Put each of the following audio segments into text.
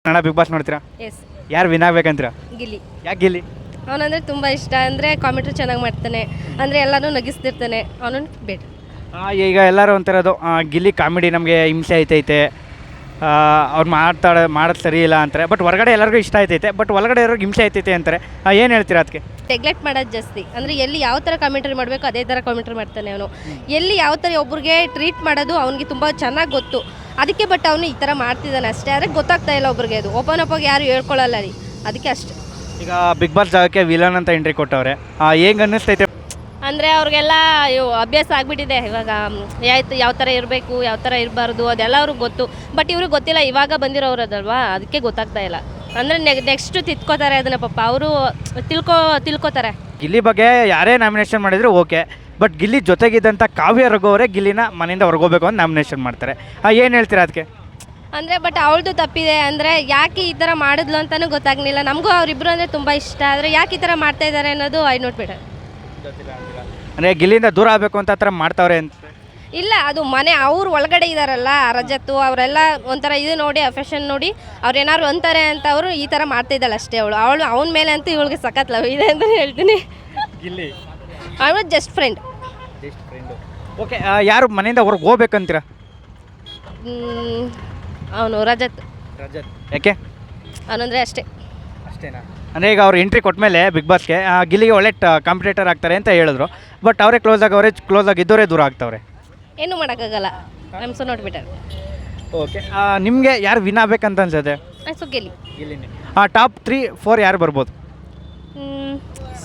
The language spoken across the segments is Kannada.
ಕನ್ನಡ ಬಿಗ್ ಬಾಸ್ ನೋಡ್ತೀರಾ? ಎಸ್. ಯಾರು ವಿನ್ ಆಗ್ಬೇಕಂತೀರಾ? ಗಿಲ್ಲಿ. ಯಾಕೆ ಗಿಲ್ಲಿ? ಅವನಂದರೆ ತುಂಬ ಇಷ್ಟ. ಅಂದರೆ ಕಾಮೆಂಟ್ರಿ ಚೆನ್ನಾಗಿ ಮಾಡ್ತಾನೆ, ಅಂದರೆ ಎಲ್ಲನೂ ನಗಿಸ್ತಿರ್ತಾನೆ, ಅವನನ್ನು ಬೇಡ. ಈಗ ಎಲ್ಲರೂ ಅಂತಿರೋದು ಗಿಲ್ಲಿ ಕಾಮಿಡಿ ನಮಗೆ ಹಿಂಸೆ ಐತೈತೆ, ಅವ್ರು ಮಾಡೋದು ಸರಿ ಇಲ್ಲ ಅಂತಾರೆ. ಬಟ್ ಹೊರಗಡೆ ಎಲ್ಲರಿಗೂ ಇಷ್ಟ ಆಯ್ತೈತೆ, ಬಟ್ ಒಳಗಡೆ ಇರೋರಿಗೆ ಹಿಂಸೆ ಐತೈತೆ ಅಂತಾರೆ. ಏನು ಹೇಳ್ತೀರಾ ಅದಕ್ಕೆ? ನೆಗ್ಲೆಕ್ಟ್ ಮಾಡೋದು ಜಾಸ್ತಿ. ಅಂದರೆ ಎಲ್ಲಿ ಯಾವ ಥರ ಕಾಮೆಂಟ್ರಿ ಮಾಡಬೇಕು ಅದೇ ಥರ ಕಾಮೆಂಟ್ರಿ ಮಾಡ್ತಾನೆ ಅವನು. ಎಲ್ಲಿ ಯಾವ ಥರ ಒಬ್ರಿಗೆ ಟ್ರೀಟ್ ಮಾಡೋದು ಅವನಿಗೆ ತುಂಬ ಚೆನ್ನಾಗಿ ಗೊತ್ತು. ಅದಕ್ಕೆ ಬಟ್ ಅವನು ಈ ಥರ ಮಾಡ್ತಿದ್ದಾನೆ ಅಷ್ಟೇ. ಆದರೆ ಗೊತ್ತಾಗ್ತಾ ಇಲ್ಲ ಒಬ್ರಿಗೆ, ಅದು ಓಪನ್ ಅಪ್ ಆಗಿ ಯಾರು ಹೇಳ್ಕೊಳ್ಳಲ್ಲ ರೀ, ಅದಕ್ಕೆ ಅಷ್ಟೇ. ಈಗ ಬಿಗ್ ಬಾಸ್ ಜಾಗಕ್ಕೆ ವಿಲನ್ ಅಂತ ಎಂಟ್ರಿ ಕೊಟ್ಟವ್ರೆ, ಹೆಂಗೆ ಅನ್ನಿಸ್ತೈತೆ? ಅಂದರೆ ಅವ್ರಿಗೆಲ್ಲ ಅಭ್ಯಾಸ ಆಗಿಬಿಟ್ಟಿದೆ ಇವಾಗ. ಯಾವ ಥರ ಇರಬೇಕು, ಯಾವ ಥರ ಇರಬಾರ್ದು ಅದೆಲ್ಲ ಅವ್ರಿಗೆ ಗೊತ್ತು. ಬಟ್ ಇವ್ರಿಗೆ ಗೊತ್ತಿಲ್ಲ, ಇವಾಗ ಬಂದಿರೋರದಲ್ವಾ, ಅದಕ್ಕೆ ಗೊತ್ತಾಗ್ತಾ ಇಲ್ಲ. ಅಂದರೆ ನೆಕ್ಸ್ಟ್ ತಿದ್ಕೋತಾರೆ ಅದನ್ನ, ಪಾಪ ಅವರು ತಿಳ್ಕೊತಾರೆ. ಗಿಲ್ಲಿ ಬಗ್ಗೆ ಯಾರೇ ನಾಮಿನೇಷನ್ ಮಾಡಿದ್ರು ಓಕೆ, ಬಟ್ ಗಿಲ್ಲಿ ಜೊತೆಗಿದ್ದಂಥ ಕಾವ್ಯ ರಘು ಅವರೇ ಗಿಲ್ಲಿನ ಮನೆಯಿಂದ ಹೊರಗೋಗ್ಬೇಕು ಅಂತ ನಾಮಿನೇಷನ್ ಮಾಡ್ತಾರೆ. ಏನು ಹೇಳ್ತೀರಾ ಅದಕ್ಕೆ? ಅಂದರೆ ಬಟ್ ಅವಳದು ತಪ್ಪಿದೆ. ಅಂದರೆ ಯಾಕೆ ಈ ಥರ ಮಾಡಿದ್ಲು ಅಂತಲೂ ಗೊತ್ತಾಗಲಿಲ್ಲ. ನಮಗೂ ಅವರಿಬ್ಬರು ಅಂದರೆ ತುಂಬ ಇಷ್ಟ. ಆದರೆ ಯಾಕೆ ಈ ಥರ ಮಾಡ್ತಾ ಇದ್ದಾರೆ ಅನ್ನೋದು ಐ ನೋಟ್ ಬೇಡ. ಅಂದರೆ ಗಿಲ್ಲಿಯಿಂದ ದೂರ ಆಗಬೇಕು ಅಂತ ಆ ಥರ ಮಾಡ್ತಾವ್ರೆ ಅಂತ? ಇಲ್ಲ, ಅದು ಮನೆ ಅವ್ರು ಒಳಗಡೆ ಇದ್ದಾರಲ್ಲ, ರಜತ್ತು ಅವರೆಲ್ಲ ಒಂಥರ ಇದು ನೋಡಿ, ಅಫೆಷನ್ ನೋಡಿ ಅವ್ರು ಏನಾದ್ರು ಅಂತಾರೆ ಅಂತ ಅವರು ಈ ಥರ ಮಾಡ್ತಾ ಇದ್ದಾಳೆ ಅಷ್ಟೇ. ಅವಳು ಅವನ ಮೇಲೆ ಅಂತೂ ಇವಳಿಗೆ ಸಖತ್ ಲವ್ ಇದೆ ಅಂತ ಹೇಳ್ತೀನಿ. ಗಿಲ್ಲಿ ಅವಳು ಜಸ್ಟ್ ಫ್ರೆಂಡ್. ಓಕೆ, ಯಾರು ಮನೆಯಿಂದ ಹೊರಗೆ ಹೋಗ್ಬೇಕಂತೀರಾ? ಅವನು ರಜತ್. ಯಾಕೆ? ಅವನಂದರೆ ಅಷ್ಟೇ. ಅಷ್ಟೇನಾ? ಅಂದರೆ ಈಗ ಅವ್ರು ಎಂಟ್ರಿ ಕೊಟ್ಟಮೇಲೆ ಬಿಗ್ ಬಾಸ್ಗೆ ಗಿಲ್ಲಿಗೆ ಒಳ್ಳೆ ಕಾಂಪಿಟೇಟರ್ ಆಗ್ತಾರೆ ಅಂತ ಹೇಳಿದ್ರು. ಬಟ್ ಅವರೇ ಕ್ಲೋಸ್ ಆಗಿದ್ದವರೇ ದೂರ ಆಗ್ತವ್ರೆ. ಏನೂ ಮಾಡೋಕ್ಕಾಗಲ್ಲ, ನಮ್ಮ ಸೊ ನೋಡ್ಬಿಟ್ಟಾರೆ. ಓಕೆ, ನಿಮಗೆ ಯಾರು ವಿನ್ ಆಗ್ಬೇಕಂತ ಅನ್ಸುತ್ತೆ? ಸೊ ಗಿಲ್ಲಿ. ಗಿಲ್ಲಿನೇ. ಟಾಪ್ 3-4 ಯಾರು ಬರ್ಬೋದು?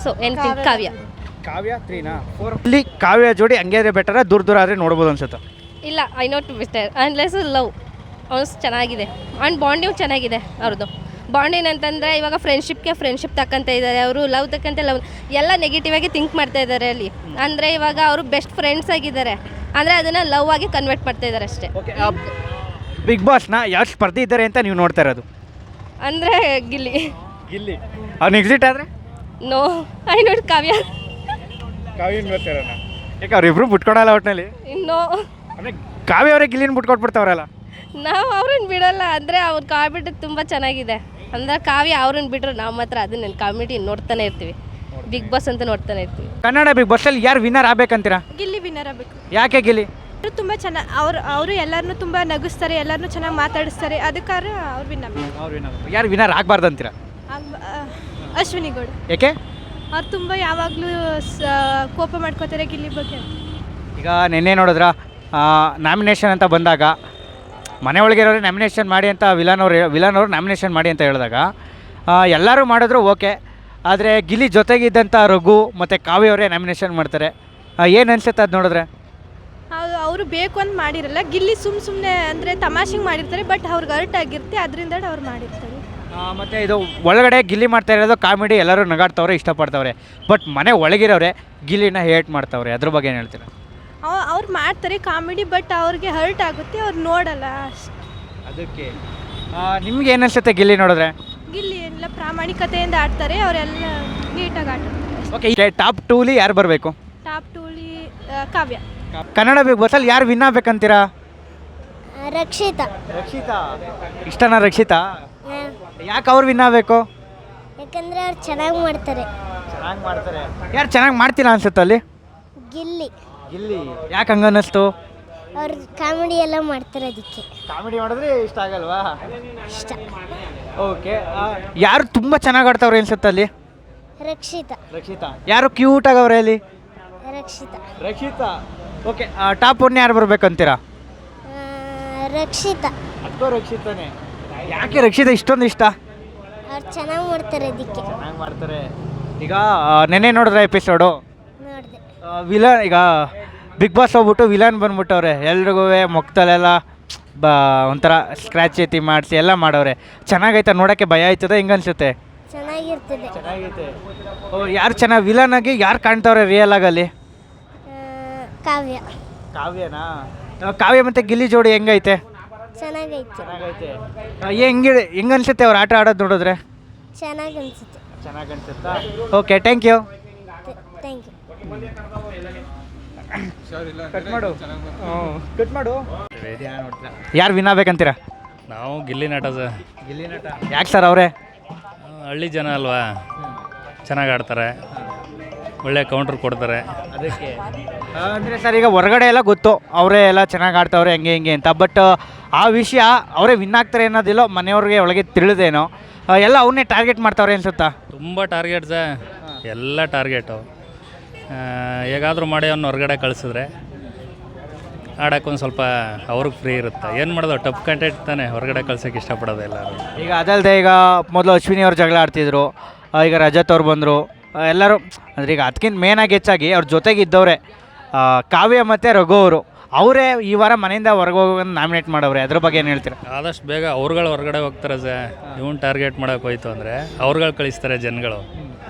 ಸೊ ಎನಿಥಿಂಗ್ ಕಾವ್ಯ. ಕಾವ್ಯ 3ನಾ 4? ಇಲ್ಲಿ ಕಾವ್ಯ ಜೋಡಿ ಹಂಗೆ ಬೆಟರ, ದೂರ ಆದರೆ ನೋಡ್ಬೋದು ಅನ್ಸುತ್ತೆ. ಇಲ್ಲ, I note better unless love. ಅವನು ಚೆನ್ನಾಗಿದೆ, ಆ್ಯಂಡ್ ಬಾಂಡಿಂಗ್ ಚೆನ್ನಾಗಿದೆ ಅವ್ರದ್ದು. ಬಾಂಡಿಂಗ್ ಅಂತಂದರೆ ಇವಾಗ ಫ್ರೆಂಡ್ಶಿಪ್ ತಕ್ಕಂತ ಇದ್ದಾರೆ ಅವರು, ಲವ್ ತಕ್ಕಂತೆ ಲವ್. ಎಲ್ಲ ನೆಗೆಟಿವ್ ಆಗಿ ಥಿಂಕ್ ಮಾಡ್ತಾ ಇದ್ದಾರೆ ಅಲ್ಲಿ. ಅಂದರೆ ಇವಾಗ ಅವರು ಬೆಸ್ಟ್ ಫ್ರೆಂಡ್ಸ್ ಆಗಿದ್ದಾರೆ, ಅಂದರೆ ಅದನ್ನು ಲವ್ ಆಗಿ ಕನ್ವರ್ಟ್ ಮಾಡ್ತಾ ಇದ್ದಾರೆ ಅಷ್ಟೇ. ಬಿಗ್ ಬಾಸ್ನ ಯಾರು ಸ್ಪರ್ಧಿ ಇದ್ದಾರೆ ಅಂತ ನೀವು ನೋಡ್ತಾ ಇರೋದು? ಅಂದರೆ ಗಿಲ್ಲಿ. ಅವ್ನು ಎಕ್ಸಿಟ್ ಆದರೆ? ನೋ, ಐ ನೋಟ್ ಕಾವ್ಯ. ಯಾಕೆ ಅವ್ರಿಬ್ರು ಬಿಟ್ಕೊಡಲ್ಲ ಒಟ್ಟಿನಲ್ಲಿ? ಇನ್ನೂ ಅಂದರೆ ಕಾವ್ಯ ಅವರೇ ಗಿಲ್ಲಿನ ಬಿಟ್ಕೊಟ್ಬಿಡ್ತಾವ್ರಲ್ಲ. ನಾವು ಅವ್ರನ್ನ ಬಿಡೋಲ್ಲ. ಅಂದರೆ ಅವ್ರ ಕಾಮಿಡಿ ತುಂಬ ಚೆನ್ನಾಗಿದೆ. ಅಂದರೆ ಕಾವ್ಯ ಅವ್ರನ್ನ ಬಿಟ್ಟರು ನಾವು ಮಾತ್ರ ಅದನ್ನ ಕಾಮಿಡಿ ನೋಡ್ತಾನೆ ಇರ್ತೀವಿ. ಬಿಗ್ ಬಾಸ್ ಅಂತ ನೋಡ್ತಾನೆ ಇರ್ತೀವಿ. ಕನ್ನಡ ಬಿಗ್ ಬಾಸಲ್ಲಿ ಯಾರು ವಿನ್ನರ್ ಆಗ್ಬೇಕಂತೀರಾ? ಗಿಲ್ಲಿ ವಿನ್ನರ್ ಆಗಬೇಕು. ಯಾಕೆ ಗಿಲ್ಲಿ? ತುಂಬ ಚೆನ್ನಾಗಿ ಅವರು ಎಲ್ಲರನ್ನೂ ತುಂಬ ನಗಿಸ್ತಾರೆ, ಎಲ್ಲರನ್ನೂ ಚೆನ್ನಾಗಿ ಮಾತಾಡಿಸ್ತಾರೆ, ಅದಕ್ಕಾದ್ರೆ ಅವ್ರು ವಿನ್ ಆಗಬೇಕು. ಯಾರು ವಿನ್ನರ್ ಆಗಬಾರ್ದು ಅಂತೀರಾ? ಅಶ್ವಿನಿ ಗೌಡ. ಯಾಕೆ? ಅವ್ರು ತುಂಬ ಯಾವಾಗಲೂ ಕೋಪ ಮಾಡ್ಕೋತಾರೆ ಗಿಲ್ಲಿ ಬಗ್ಗೆ. ಈಗ ನೆನ್ನೆ ನೋಡಿದ್ರ ನಾಮಿನೇಷನ್ ಅಂತ ಬಂದಾಗ ಮನೆ ಒಳಗಿರೋರೇ ನಾಮಿನೇಷನ್ ಮಾಡಿ ಅಂತ ವಿಲನ್ ಅವರು ನಾಮಿನೇಷನ್ ಮಾಡಿ ಅಂತ ಹೇಳಿದಾಗ ಎಲ್ಲರೂ ಮಾಡಿದ್ರು ಓಕೆ, ಆದರೆ ಗಿಲ್ಲಿ ಜೊತೆಗಿದ್ದಂಥ ರಘು ಮತ್ತು ಕಾವ್ಯ ಅವರೇ ನಾಮಿನೇಷನ್ ಮಾಡ್ತಾರೆ. ಏನು ಅನಿಸುತ್ತೆ ಅದು ನೋಡಿದ್ರೆ? ಅವರು ಬೇಕು ಅಂತ ಮಾಡಿರಲ್ಲ, ಗಿಲ್ಲಿ ಸುಮ್ಮನೆ ಅಂದರೆ ತಮಾಷೆಗೆ ಮಾಡಿರ್ತಾರೆ, ಬಟ್ ಅವ್ರಿಗೆ ಹರ್ಟ್ ಆಗಿರುತ್ತೆ, ಅದರಿಂದ ಅವ್ರು ಮಾಡಿರ್ತಾರೆ. ಮತ್ತು ಇದು ಒಳಗಡೆ ಗಿಲ್ಲಿ ಮಾಡ್ತಾ ಇರೋದು ಕಾಮಿಡಿ, ಎಲ್ಲರೂ ನಗಾಡ್ತವ್ರೆ, ಇಷ್ಟಪಡ್ತವ್ರೆ. ಬಟ್ ಮನೆ ಒಳಗಿರೋರೆ ಗಿಲ್ಲಿನ ಹೇಟ್ ಮಾಡ್ತವ್ರೆ, ಅದ್ರ ಬಗ್ಗೆ ಏನು ಹೇಳ್ತೀರಾ? ಅವ್ರು ಮಾಡ್ತಾರೆ ಕಾಮಿಡಿ, ಬಟ್ ಅವ್ರಿಗೆ ಹರ್ಟ್ ಆಗುತ್ತೆ, ಅವ್ರು ನೋಡಲ್ಲ ಅಷ್ಟೇ. ಅದಕ್ಕೆ ನಿಮ್ಗೆ ಏನು ಅನಿಸುತ್ತೆ ಗಿಲ್ಲಿ ನೋಡಿದ್ರೆ? ಗಿಲ್ಲಿ ಎಲ್ಲ ಪ್ರಾಮಾಣಿಕತೆಯಿಂದ ಆಡ್ತಾರೆ, ಅವರೆಲ್ಲ ನೀಟಾಗಿ ಆಡ್ತಾರೆ. ಓಕೆ, ಟಾಪ್ 2ಲಿ ಯಾರು ಬರಬೇಕು? ಟಾಪ್ 2ಲಿ ಕಾವ್ಯ. ಕನ್ನಡ ಬಿಗ್ ಬಾಸಲ್ಲಿ ಯಾರು ವಿನ್ ಆಗ್ಬೇಕಂತೀರಾ? ರಕ್ಷಿತಾ. ಇಷ್ಟನಾ ರಕ್ಷಿತಾ? ಯಾಕೆ ಅವ್ರು ವಿನ್ ಆಗಬೇಕು? ಯಾಕಂದ್ರೆ ಅವ್ರು ಚೆನ್ನಾಗಿ ಮಾಡ್ತಾರೆ. ಯಾರು ಚೆನ್ನಾಗಿ ಮಾಡ್ತಿಲ್ಲ ಅನ್ಸುತ್ತೆ ಅಲ್ಲಿ? ಗಿಲ್ಲಿ. ಯಾಕೆ ಹಂಗೆ ಅನ್ನಿಸ್ತು? ಅವ್ರು ಕಾಮಿಡಿ ಎಲ್ಲ ಮಾಡ್ತಾರೆ, ಅದಕ್ಕೆ. ಕಾಮಿಡಿ ಮಾಡಿದ್ರೆ ಇಷ್ಟ ಆಗಲ್ವಾ? ಇಷ್ಟ. ಓಕೆ, ಯಾರು ತುಂಬ ಚೆನ್ನಾಗಿ ಆಡ್ತಾವ್ರೆ ಅನ್ಸುತ್ತೆ ಅಲ್ಲಿ? ರಕ್ಷಿತಾ. ಯಾರು ಕ್ಯೂಟ್ ಆಗವ್ರೆ ಅಲ್ಲಿ? ರಕ್ಷಿತಾ. ಓಕೆ, ಟಾಪ್ 1 ಯಾರು ಬರ್ಬೇಕಂತೀರಾ? ರಕ್ಷಿತಾ. ರಕ್ಷಿತಾನೇ. ಯಾಕೆ ರಕ್ಷಿತಾ ಇಷ್ಟೊಂದು ಇಷ್ಟ? ಅವ್ರು ಚೆನ್ನಾಗಿ ಮಾಡ್ತಾರೆ, ಅದಕ್ಕೆ. ಮಾಡ್ತಾರೆ. ಈಗ ನೆನ್ನೆ ನೋಡಿದ್ರೆ ಎಪಿಸೋಡು ನೋಡಿದೆ. ವಿಲನ್, ಈಗ ಬಿಗ್ ಬಾಸ್ ಹೋಗ್ಬಿಟ್ಟು ವಿಲನ್ ಬಂದ್ಬಿಟ್ಟವ್ರೆ, ಎಲ್ರಿಗೂ ಮುಖದಲ್ಲೆಲ್ಲ ಒಂಥರ ಸ್ಕ್ರ್ಯಾಚ್ ಐತಿ ಮಾಡಿಸಿ ಎಲ್ಲ ಮಾಡವ್ರೆ. ಚೆನ್ನಾಗೈತೆ ನೋಡೋಕ್ಕೆ, ಭಯ ಆಯ್ತದ, ಹೆಂಗೆ ಅನ್ಸುತ್ತೆ? ಚೆನ್ನಾಗಿರ್ತದೆ. ಯಾರು ಚೆನ್ನಾಗಿ ವಿಲನ್ ಆಗಿ ಯಾರು ಕಾಣ್ತವ್ರೆ ರಿಯಲ್ ಆಗಲ್ಲಿ? ಕಾವ್ಯನಾ? ಕಾವ್ಯ ಮತ್ತು ಗಿಲ್ಲಿ ಜೋಡಿ ಹೆಂಗೈತೆ? ಚೆನ್ನಾಗೈತೆ. ಹೆಂಗೆ ಅನ್ಸುತ್ತೆ ಅವ್ರು ಆಟ ಆಡೋದು ನೋಡಿದ್ರೆ? ಚೆನ್ನಾಗಿ ಅನ್ಸುತ್ತಾ? Okay, thank you. ಕಟ್ ಮಾಡು. ಯಾರು ವಿನ್ ಆಗ್ಬೇಕಂತೀರಾ? ನಾವು ಗಿಲ್ಲಿ ನಟ ಸರ್. ಗಿಲ್ಲಿ ನಟ ಯಾಕೆ ಸರ್ ಅವರೇ? ಹಳ್ಳಿ ಜನ ಅಲ್ವಾ, ಚೆನ್ನಾಗಿ ಆಡ್ತಾರೆ, ಒಳ್ಳೆ ಕೌಂಟ್ರ್ ಕೊಡ್ತಾರೆ. ಅದಕ್ಕೆ ಅಂದರೆ ಸರ್ ಈಗ ಹೊರಗಡೆ ಎಲ್ಲ ಗೊತ್ತು ಅವರೇ ಎಲ್ಲ ಚೆನ್ನಾಗಿ ಆಡ್ತಾವ್ರೆ ಹೆಂಗೆ ಹಿಂಗೆ ಅಂತ, ಬಟ್ ಆ ವಿಷಯ ಅವರೇ ವಿನ್ ಆಗ್ತಾರೆ ಅನ್ನೋದಿಲ್ಲೋ ಮನೆಯವ್ರಿಗೆ ಒಳಗೆ ತಿಳಿದೇನೋ ಎಲ್ಲ ಅವನ್ನೇ ಟಾರ್ಗೆಟ್ ಮಾಡ್ತಾವ್ರೆ ಅನ್ಸುತ್ತಾ? ತುಂಬ ಟಾರ್ಗೆಟ್ ಸರ್, ಎಲ್ಲ ಟಾರ್ಗೆಟು. ಹೇಗಾದರೂ ಮಾಡಿ ಅವ್ನು ಹೊರಗಡೆ ಕಳಿಸಿದ್ರೆ ಆಡೋಕ್ಕೊಂದು ಸ್ವಲ್ಪ ಅವ್ರಿಗೆ ಫ್ರೀ ಇರುತ್ತೆ. ಏನು ಮಾಡೋದು, ಟಫ್ ಕಂಟೆಂಟ್ ತಾನೆ, ಹೊರಗಡೆ ಕಳ್ಸೋಕ್ಕೆ ಇಷ್ಟಪಡೋದು ಎಲ್ಲರೂ. ಈಗ ಅದಲ್ಲದೆ ಈಗ ಮೊದಲು ಅಶ್ವಿನಿ ಅವ್ರು ಜಗಳ ಆಡ್ತಿದ್ರು, ಈಗ ರಜತ್ ಅವ್ರು ಬಂದರು, ಎಲ್ಲರೂ ಅಂದರೆ ಈಗ ಅದಕ್ಕಿಂತ ಮೇನಾಗಿ ಹೆಚ್ಚಾಗಿ ಅವ್ರ ಜೊತೆಗೆ ಇದ್ದವ್ರೆ ಕಾವ್ಯ ಮತ್ತು ರಘು ಅವರು, ಅವರೇ ಈ ವಾರ ಮನೆಯಿಂದ ಹೊರಗೆ ಹೋಗೋದನ್ನು ನಾಮಿನೇಟ್ ಮಾಡವ್ರೆ. ಅದ್ರ ಬಗ್ಗೆ ಏನು ಹೇಳ್ತೀರಾ? ಆದಷ್ಟು ಬೇಗ ಅವ್ರುಗಳು ಹೊರಗಡೆ ಹೋಗ್ತಾರೆ ಸರ್. ಇವನು ಟಾರ್ಗೆಟ್ ಮಾಡೋಕೆ ಹೋಯ್ತು ಅಂದರೆ ಅವ್ರುಗಳು ಕಳಿಸ್ತಾರೆ ಜನಗಳು.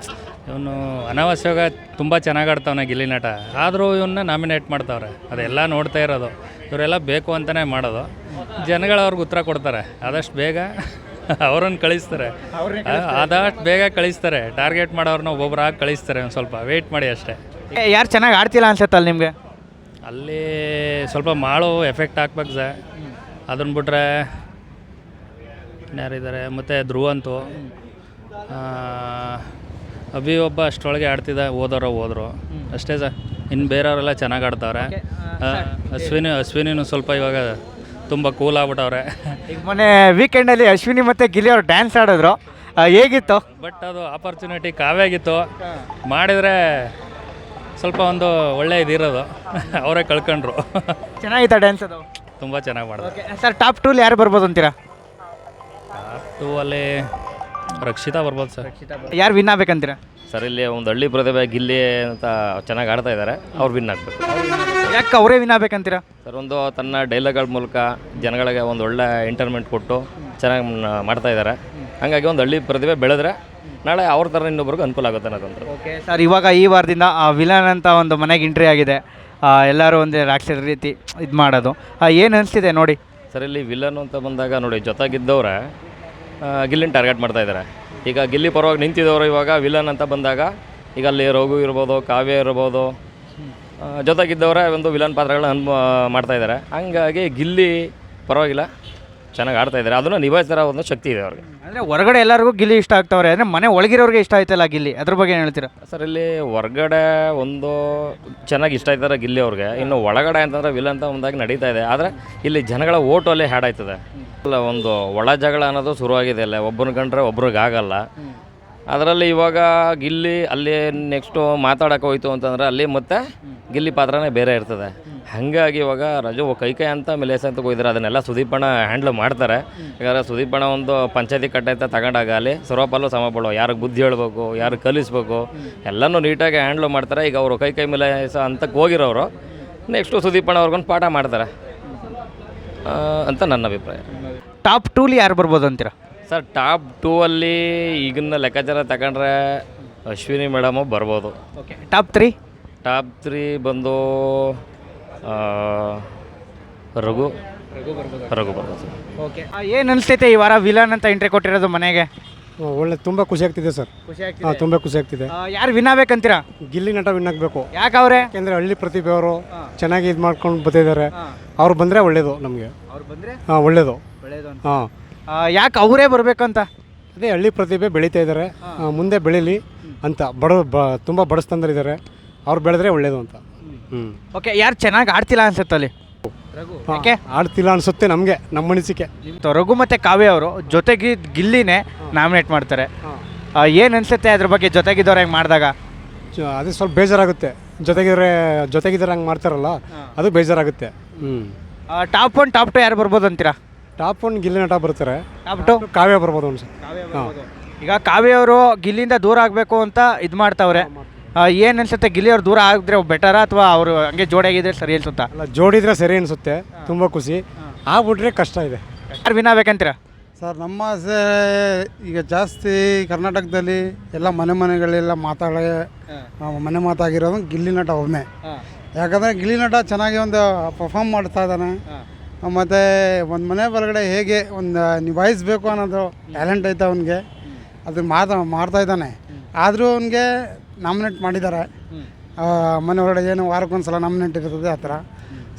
ಇವನು ಅನಾವಶ್ಯಕ ತುಂಬ ಚೆನ್ನಾಗಿ ಆಡ್ತಾವನೆ ಗಿಲ್ಲಿ ನಟ, ಆದರೂ ಇವನ್ನ ನಾಮಿನೇಟ್ ಮಾಡ್ತಾವ್ರೆ. ಅದೆಲ್ಲ ನೋಡ್ತಾ ಇರೋದು, ಇವರೆಲ್ಲ ಬೇಕು ಅಂತಲೇ ಮಾಡೋದು. ಜನಗಳು ಅವ್ರಿಗೆ ಉತ್ತರ ಕೊಡ್ತಾರೆ, ಆದಷ್ಟು ಬೇಗ ಅವ್ರನ್ನ ಕಳಿಸ್ತಾರೆ, ಆದಷ್ಟು ಬೇಗ ಕಳಿಸ್ತಾರೆ. ಟಾರ್ಗೆಟ್ ಮಾಡೋರನ್ನ ಒಬ್ಬೊಬ್ಬರಾಗಿ ಕಳಿಸ್ತಾರೆ. ಒಂದು ಸ್ವಲ್ಪ ವೆಯ್ಟ್ ಮಾಡಿ ಅಷ್ಟೇ. ಯಾರು ಚೆನ್ನಾಗಿ ಆಡ್ತಿಲ್ಲ ಅನ್ಸುತ್ತಲ್ಲ ನಿಮಗೆ? ಅಲ್ಲಿ ಸ್ವಲ್ಪ ಮಾಳು ಎಫೆಕ್ಟ್ ಹಾಕ್ಬೇಕು ಸರ್. ಅದನ್ನು ಬಿಟ್ರೆ ಯಾರಿದ್ದಾರೆ, ಮತ್ತು ಧ್ರುವಂತು, ಅಭಿ ಒಬ್ಬ ಅಷ್ಟರೊಳಗೆ ಆಡ್ತಿದ್ದ, ಹೋದರು ಅಷ್ಟೇ ಸರ್. ಇನ್ನು ಬೇರೆಯವರೆಲ್ಲ ಚೆನ್ನಾಗಿ ಆಡ್ತಾವ್ರೆ. ಅಶ್ವಿನಿನೂ ಸ್ವಲ್ಪ ಇವಾಗ ತುಂಬ ಕೂಲ್ ಆಗ್ಬಿಟ್ಟವ್ರೆ. ಈಗ ಮೊನ್ನೆ ವೀಕೆಂಡಲ್ಲಿ ಅಶ್ವಿನಿ ಮತ್ತು ಗಿಲ್ಲಿ ಅವ್ರು ಡ್ಯಾನ್ಸ್ ಆಡಿದ್ರು, ಹೇಗಿತ್ತು? ಬಟ್ ಅದು ಆಪರ್ಚುನಿಟಿ ಕಾವ್ಯಾಗಿತ್ತು, ಮಾಡಿದರೆ ಸ್ವಲ್ಪ ಒಂದು ಒಳ್ಳೆ ಇದಿರೋದು. ಅವರೇ ಕಳ್ಕೊಂಡ್ರು. ಚೆನ್ನಾಗಿತ್ತಾ ಡ್ಯಾನ್ಸ್ ಅದು? ತುಂಬ ಚೆನ್ನಾಗಿ ಮಾಡಿದ್ರು. ಸರ್ ಟಾಪ್ 2 ಯಾರು ಬರ್ಬೋದು ಅಂತೀರಾ? ಟಾಪ್ 2 ಅಲ್ಲಿ ರಕ್ಷಿತಾ ಬರ್ಬೋದು ಸರ್. ಯಾರು ವಿನ್ ಆಗ್ಬೇಕಂತೀರಾ? ಸರ್ ಇಲ್ಲಿ ಒಂದು ಹಳ್ಳಿ ಪ್ರತಿಭೆ ಗಿಲ್ಲಿ ಅಂತ ಚೆನ್ನಾಗಿ ಆಡ್ತಾ ಇದ್ದಾರೆ, ಅವ್ರು ವಿನ್ ಆಗಬೇಕು. ಯಾಕೆ ಅವರೇ ವಿನ್ ಆಗ್ಬೇಕಂತೀರಾ? ಸರ್ ಒಂದು ತನ್ನ ಡೈಲಾಗ್ಗಳ ಮೂಲಕ ಜನಗಳಿಗೆ ಒಂದು ಒಳ್ಳೆ ಎಂಟರ್ಟೈನ್ಮೆಂಟ್ ಕೊಟ್ಟು ಚೆನ್ನಾಗಿ ಮಾಡ್ತಾ ಇದ್ದಾರೆ. ಹಾಗಾಗಿ ಒಂದು ಹಳ್ಳಿ ಪ್ರತಿಭೆ ಬೆಳೆದ್ರೆ ನಾಳೆ ಅವ್ರ ಥರ ಇನ್ನೊಬ್ರಿಗೆ ಅನುಕೂಲ ಆಗುತ್ತೆ ಅನ್ನೋದಂತ. ಓಕೆ ಸರ್, ಇವಾಗ ಈ ವಾರದಿಂದ ವಿಲನ್ ಅಂತ ಒಂದು ಮನೆಗೆ ಎಂಟ್ರಿ ಆಗಿದೆ, ಎಲ್ಲರೂ ಒಂದೇ ರಾಕ್ಷಸ ರೀತಿ ಇದು ಮಾಡೋದು ಏನು ಅನಿಸ್ತಿದೆ ನೋಡಿ? ಸರ್ ಇಲ್ಲಿ ವಿಲನ್ ಅಂತ ಬಂದಾಗ ನೋಡಿ, ಜೊತೆಗಿದ್ದವ್ರೆ ಗಿಲ್ಲಿನ ಟಾರ್ಗೆಟ್ ಮಾಡ್ತಾ ಇದ್ದಾರೆ. ಈಗ ಗಿಲ್ಲಿ ಪರವಾಗಿ ನಿಂತಿದ್ದವರು ಇವಾಗ ವಿಲನ್ ಅಂತ ಬಂದಾಗ ಈಗ ಅಲ್ಲಿ ರಘು ಇರ್ಬೋದು, ಕಾವ್ಯ ಇರ್ಬೋದು, ಜೊತೆಗಿದ್ದವರೇ ಒಂದು ವಿಲನ್ ಪಾತ್ರಗಳನ್ನ ಮಾಡ್ತಾ ಇದ್ದಾರೆ. ಹಂಗಾಗಿ ಗಿಲ್ಲಿ ಪರವಾಗಿಲ್ಲ, ಚೆನ್ನಾಗಿ ಆಡ್ತಾ ಇದ್ದಾರೆ. ಅದನ್ನು ನಿಭಾಯಿಸ್ತಾರ ಒಂದು ಶಕ್ತಿ ಇದೆ ಅವ್ರಿಗೆ. ಅಂದರೆ ಹೊರಗಡೆ ಎಲ್ಲರಿಗೂ ಗಿಲ್ಲಿ ಇಷ್ಟ ಆಗ್ತಾವ್ರೆ, ಅಂದರೆ ಮನೆ ಒಳಗಿರೋರಿಗೆ ಇಷ್ಟ ಆಯ್ತಲ್ಲ ಗಿಲ್ಲಿ, ಅದ್ರ ಬಗ್ಗೆ ಏನು ಹೇಳ್ತೀರಾ? ಸರ್ ಇಲ್ಲಿ ಹೊರಗಡೆ ಒಂದು ಚೆನ್ನಾಗಿ ಇಷ್ಟ ಆಯ್ತಾರೆ ಗಿಲ್ಲಿ ಅವ್ರಿಗೆ, ಇನ್ನು ಒಳಗಡೆ ಅಂತಂದರೆ ವಿಲನ್ ಅಂತ ಒಂದಾಗಿ ನಡೀತಾ ಇದೆ. ಆದರೆ ಇಲ್ಲಿ ಜನಗಳ ಓಟು ಅಲ್ಲಿ ಹ್ಯಾಡ್ ಆಯ್ತದೆ. ಅಲ್ಲ, ಒಂದು ಒಳ ಜಗಳ ಅನ್ನೋದು ಶುರುವಾಗಿದೆ ಅಲ್ಲ, ಒಬ್ಬನ ಕಂಡ್ರೆ ಒಬ್ರಿಗಾಗಲ್ಲ. ಅದರಲ್ಲಿ ಇವಾಗ ಗಿಲ್ಲಿ ಅಲ್ಲಿ ನೆಕ್ಸ್ಟು ಮಾತಾಡೋಕೆ ಹೋಯ್ತು ಅಂತಂದರೆ ಅಲ್ಲಿ ಮತ್ತೆ ಗಿಲ್ಲಿ ಪಾತ್ರನೇ ಬೇರೆ ಇರ್ತದೆ. ಹಾಗಾಗಿ ಇವಾಗ ರಜು ಕೈಕೈ ಅಂತ ಮೆಲೇಸ್ ಅಂತ ಹೋಗಿದ್ದಾರೆ, ಅದನ್ನೆಲ್ಲ ಸುದೀಪಣ್ಣ ಹ್ಯಾಂಡ್ಲ್ ಮಾಡ್ತಾರೆ. ಯಾಕಂದರೆ ಸುದೀಪಣ್ಣ ಒಂದು ಪಂಚಾಯತಿ ಕಟ್ಟೈತೆ ತಗೊಂಡಾಗ ಅಲ್ಲಿ ಸರ್ವಪಾಲು ಸಮಪಾಲು, ಯಾರಿಗೆ ಬುದ್ಧಿ ಹೇಳ್ಬೇಕು, ಯಾರಿಗೆ ಕಲಿಸ್ಬೇಕು, ಎಲ್ಲನೂ ನೀಟಾಗಿ ಹ್ಯಾಂಡ್ಲ್ ಮಾಡ್ತಾರೆ. ಈಗ ಅವರು ಕೈ ಮೆಲೇಸ ಅಂತಕ್ಕೆ ಹೋಗಿರೋರು ನೆಕ್ಸ್ಟು ಸುದೀಪಣ್ಣ ಅವ್ರಿಗೊಂದು ಪಾಠ ಮಾಡ್ತಾರೆ ಅಂತ ನನ್ನ ಅಭಿಪ್ರಾಯ. ಟಾಪ್ 2 ಯಾರು ಬರ್ಬೋದು ಅಂತೀರಾ? ಸರ್ ಟಾಪ್ 2 ಅಲ್ಲಿ ಈಗಿನ ಲೆಕ್ಕಾಚಾರ ತಗೊಂಡ್ರೆ ಅಶ್ವಿನಿ ಮೇಡಮು ಬರ್ಬೋದು. Okay, top 3? ಟಾಪ್ 3 ಬಂದು ರಘು ಬರ್ಬೋದು ಸರ್. ಓಕೆ, ಏನು ಅನಿಸ್ತೈತೆ ಈ ವಾರ ವಿಲನ್ ಅಂತ ಎಂಟ್ರಿ ಕೊಟ್ಟಿರೋದು ಮನೆಗೆ? ಒಳ್ಳೆ ತುಂಬ ಖುಷಿ ಆಗ್ತಿದೆ ಸರ್. ಹಾಂ, ತುಂಬ ಖುಷಿ ಆಗ್ತಿದೆ. ಯಾರು ವಿನ್ ಆಗ್ಬೇಕಂತೀರಾ? ಗಿಲ್ಲಿ ನಟ ವಿನ್ ಆಗಬೇಕು. ಯಾಕೆ ಅವರೇ? ಯಾಕೆಂದರೆ ಹಳ್ಳಿ ಪ್ರತಿಭೆಯವರು ಚೆನ್ನಾಗಿ ಇದು ಮಾಡ್ಕೊಂಡು ಬರ್ತಿದ್ದಾರೆ. ಅವ್ರು ಬಂದರೆ ಒಳ್ಳೇದು ನಮಗೆ. ಅವ್ರು ಬಂದರೆ ಹಾಂ, ಒಳ್ಳೇದು. ಹಾಂ, ಯಾಕೆ ಅವರೇ ಬರಬೇಕಂತ? ಅದೇ ಹಳ್ಳಿ ಪ್ರತಿಭೆ ಬೆಳೀತಾ ಇದ್ದಾರೆ, ಮುಂದೆ ಬೆಳೀಲಿ ಅಂತ ತುಂಬ ಬಡಸ್ತಂದರಿದ್ದಾರೆ, ಅವ್ರು ಬೆಳೆದ್ರೆ ಒಳ್ಳೇದು ಅಂತ. ಓಕೆ, ಯಾರು ಚೆನ್ನಾಗಿ ಆಡ್ತಿಲ್ಲ ಅನ್ಸುತ್ತೆ ಅಲ್ಲಿ? ಯಾಕೆ ಆಡ್ತಿಲ್ಲ ಅನಿಸುತ್ತೆ ನಮಗೆ, ನಮ್ಮ ಅನಿಸಿಕೆ. ರಘು ಮತ್ತು ಕಾವ್ಯ ಅವರು ಜೊತೆಗೆ ಗಿಲ್ಲಿನೇ ನಾಮಿನೇಟ್ ಮಾಡ್ತಾರೆ. ಏನು ಅನಿಸುತ್ತೆ ಅದ್ರ ಬಗ್ಗೆ ಜೊತೆಗಿದ್ದವ್ರು ಹೆಂಗೆ ಮಾಡಿದಾಗ? ಅದೇ ಸ್ವಲ್ಪ ಬೇಜಾರಾಗುತ್ತೆ. ಜೊತೆಗಿದ್ರೆ ಹಂಗೆ ಮಾಡ್ತಾರಲ್ಲ, ಅದು ಬೇಜಾರಾಗುತ್ತೆ. ಟಾಪ್ 1 ಟಾಪ್ 2 ಯಾರು ಬರ್ಬೋದು ಅಂತೀರಾ? ಟಾಪ್ 1 ಗಿಲ್ಲಿ ನಟ ಬರ್ತಾರೆ. ಟಾಪ್ 2 ಕಾವ್ಯ ಬರ್ಬೋದು ಅನ್ಸುತ್ತೆ. ಹಾಂ, ಈಗ ಕಾವ್ಯ ಅವರು ಗಿಲ್ಲಿಂದ ದೂರ ಆಗಬೇಕು ಅಂತ ಇದು ಮಾಡ್ತಾವ್ರೆ. ಏನು ಅನ್ಸುತ್ತೆ, ಗಿಲ್ಲಿ ಅವ್ರು ದೂರ ಆಗಿದ್ರೆ ಬೆಟರಾ ಅಥವಾ ಅವರು ಹಂಗೆ ಜೋಡಿಯಾಗಿದ್ರೆ ಸರಿ ಅನ್ಸುತ್ತಾ? ಅಲ್ಲ, ಜೋಡಿದ್ರೆ ಸರಿ ಅನಿಸುತ್ತೆ, ತುಂಬ ಖುಷಿ. ಆಗ್ಬಿಟ್ರೆ ಕಷ್ಟ ಇದೆ. ಯಾರು ವಿನ್ ಆಗ್ಬೇಕಂತೀರಾ? ಸರ್ ನಮ್ಮ ಆಸೆ ಈಗ ಜಾಸ್ತಿ ಕರ್ನಾಟಕದಲ್ಲಿ ಎಲ್ಲ ಮನೆಗಳೆಲ್ಲ ಮನೆ ಮಾತಾಗಿರೋದು ಗಿಲ್ಲಿ ನಟ ಒಮ್ಮೆ. ಯಾಕಂದರೆ ಗಿಲ್ಲಿ ನಟ ಚೆನ್ನಾಗಿ ಒಂದು ಪರ್ಫಾರ್ಮ್ ಮಾಡ್ತಾ ಇದ್ದಾನೆ. ಮತ್ತು ಒಂದು ಮನೆ ಒಳಗಡೆ ಹೇಗೆ ಒಂದು ನಿಭಾಯಿಸಬೇಕು ಅನ್ನೋದು ಟ್ಯಾಲೆಂಟ್ ಐತೆ ಅವನಿಗೆ, ಅದನ್ನು ಮಾಡ್ತಾ ಇದ್ದಾನೆ. ಆದರೂ ಅವನಿಗೆ ನಾಮಿನೇಟ್ ಮಾಡಿದ್ದಾರೆ. ಮನೆ ಹೊರಗಡೆ ಏನು ವಾರಕ್ಕೊಂದ್ಸಲ ನಾಮಿನೇಟ್ ಇರ್ತದೆ ಆ ಥರ.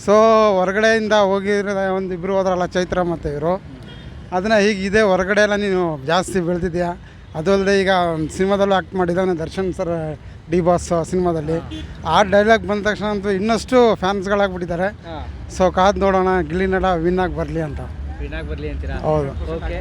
ಸೊ ಹೊರಗಡೆಯಿಂದ ಹೋಗಿರೋ ಒಂದು ಇಬ್ಬರು ಹೋದ್ರಲ್ಲ, ಚೈತ್ರ ಮತ್ತು ಇವರು, ಅದನ್ನು ಹೀಗಿದೆ ಹೊರಗಡೆ ಎಲ್ಲ ನೀನು ಜಾಸ್ತಿ ಬೆಳೆದಿದ್ಯಾ. ಅದು ಅಲ್ಲದೆ ಈಗ ಸಿನಿಮಾದಲ್ಲೂ ಆ್ಯಕ್ಟ್ ಮಾಡಿದ್ದಾನೆ ದರ್ಶನ್ ಸರ್, ಡಿ ಬಾಸ್ ಸಿನಿಮಾದಲ್ಲಿ. ಆ ಡೈಲಾಗ್ ಬಂದ ತಕ್ಷಣ ಅಂತೂ ಇನ್ನಷ್ಟು ಫ್ಯಾನ್ಸ್ಗಳಾಗ್ಬಿಟ್ಟಿದ್ದಾರೆ. ಸೊ ಕಾದು ನೋಡೋಣ ಗಿಲ್ಲಿ ನಟ ವಿನ್ ಆಗಿ ಬರಲಿ ಅಂತ. ವಿನಾಗ್ ಬರಲಿ ಅಂತೀರಾ? ಹೌದು. ಓಕೆ.